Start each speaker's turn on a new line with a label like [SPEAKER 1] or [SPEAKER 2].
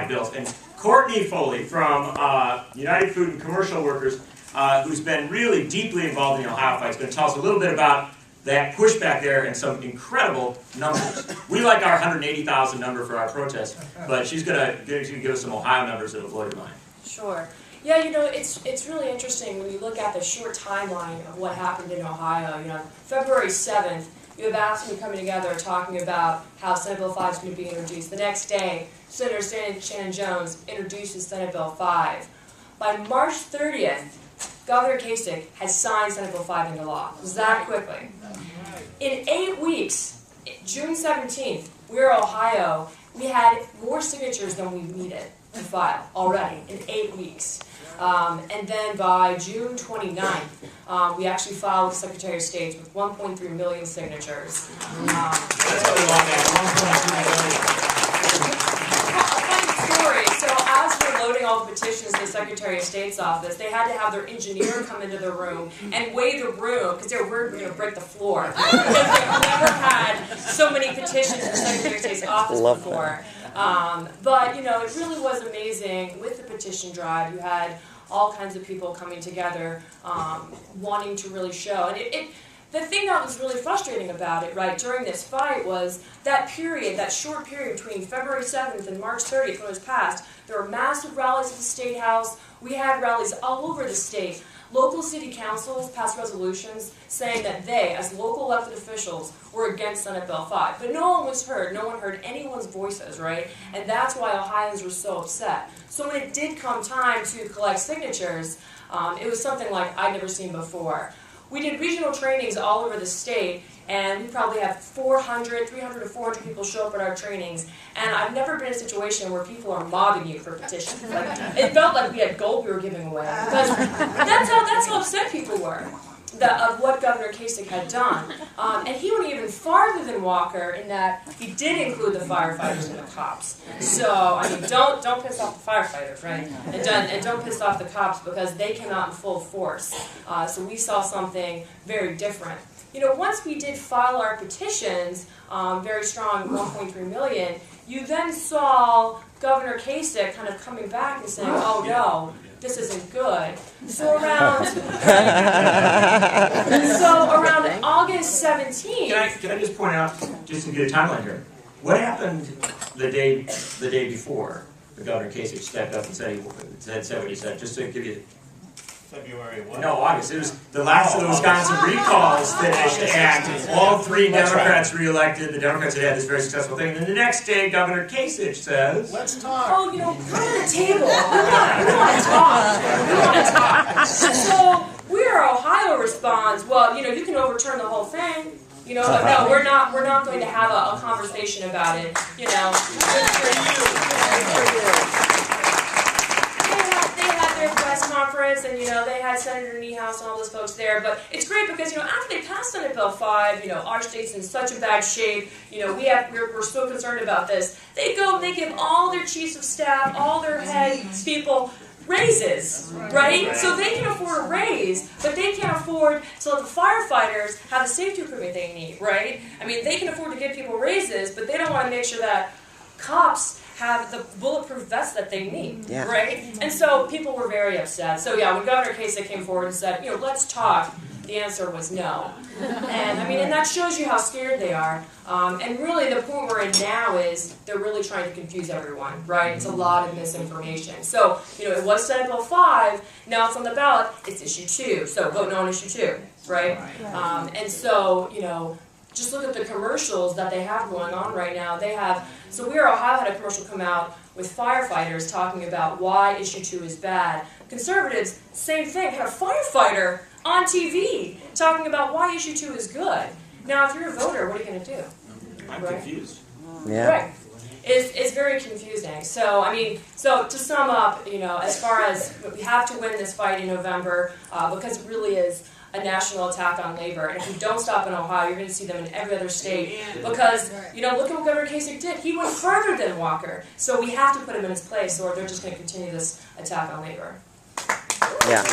[SPEAKER 1] bills. And Courtney Foley from United Food and Commercial Workers, who's been really deeply involved in the Ohio fight, is going to tell us a little bit about that pushback there and some incredible numbers. We like our 180,000 number for our protest, but she's going to give us some Ohio numbers that'll blow your mind.
[SPEAKER 2] Sure. Yeah, you know, it's really interesting when you look at the short timeline of what happened in Ohio. You know, February 7th, you have AFSCME coming together talking about how Senate Bill 5 is going to be introduced. The next day, Senator Shannon Jones introduces Senate Bill 5. By March 30th, Governor Kasich had signed Senate Bill 5 into law. It was that quickly. In 8 weeks, June 17th, we're Ohio, we had more signatures than we needed to file already in 8 weeks. And then by June 29th, we actually filed with the Secretary of State with 1.3 million signatures.
[SPEAKER 1] That's what we want now, 1.3 million.
[SPEAKER 2] So as we're loading all the petitions to the Secretary of State's office, they had to have their engineer come into the room and weigh the room because they were worried we were going to break the floor. Because they've never had so many petitions in the Secretary of State's office before. But, you know, it really was amazing with the petition drive. You had all kinds of people coming together wanting to really show. And the thing that was really frustrating about it, right, during this fight was that period, that short period between February 7th and March 30th when it was passed, there were massive rallies at the State House. We had rallies all over the state. Local city councils passed resolutions saying that they, as local elected officials, were against Senate Bill 5. But no one was heard. No one heard anyone's voices, right? And that's why Ohioans were so upset. So when it did come time to collect signatures, it was something like I'd never seen before. We did regional trainings all over the state, and we probably had 300 to 400 people show up at our trainings. And I've never been in a situation where people are mobbing you for petitions. Like, it felt like we had gold we were giving away. Because that's how upset people were of what Governor Kasich had done. And he went even farther than Walker in that he did include the firefighters and the cops. So, I mean, don't piss off the firefighters, right? And don't piss off the cops because they came out in full force. So we saw something very different. You know, once we did file our petitions, very strong, 1.3 million, you then saw Governor Kasich kind of coming back and saying, oh no, this isn't good. So around August 17th.
[SPEAKER 1] Can I just point out, just to get a timeline here, what happened the day before the Governor Kasich stepped up and said what he said? Just to give you.
[SPEAKER 3] February what?
[SPEAKER 1] No, August. It was the last of the Wisconsin recalls finished, and all three Democrats reelected. The Democrats had this very successful thing. And then the next day, Governor Kasich says,
[SPEAKER 3] "Let's talk."
[SPEAKER 2] Oh, you know, come to the table. We want to talk. We want to talk. So We're Ohio responds, well, you know, you can overturn the whole thing. You know, but no, we're not going to have a conversation about it. You know. Press conference, and you know they had Senator Nichols and all those folks there. But it's great because you know after they passed Senate Bill 5, you know our state's in such a bad shape. You know we're so concerned about this. They give all their chiefs of staff, all their head people raises, right? So they can afford a raise, but they can't afford to let the firefighters have the safety equipment they need, right? I mean they can afford to give people raises, but they don't want to make sure that cops have the bulletproof vests that they need, right? And so people were very upset. So yeah, when Governor Kasich came forward and said, you know, let's talk, the answer was no. And I mean, and that shows you how scared they are. And really the point we're in now is they're really trying to confuse everyone, right? It's a lot of misinformation. So, you know, it was Senate Bill 5, now it's on the ballot, it's issue 2. So vote no on issue 2, right? And so, you know, just look at the commercials that they have going on right now. They have, so We Are Ohio had a commercial come out with firefighters talking about why issue 2 is bad. Conservatives, same thing, had a firefighter on TV talking about why issue 2 is good. Now, if you're a voter, what are you going to do?
[SPEAKER 1] I'm confused.
[SPEAKER 4] Yeah.
[SPEAKER 2] Right. It's very confusing. So, I mean, so to sum up, you know, as far as we have to win this fight in November, because it really is a national attack on labor. And if we don't stop in Ohio, you're going to see them in every other state. Because, you know, look at what Governor Kasich did. He went further than Walker. So we have to put him in his place, or they're just going to continue this attack on labor.
[SPEAKER 4] Yeah.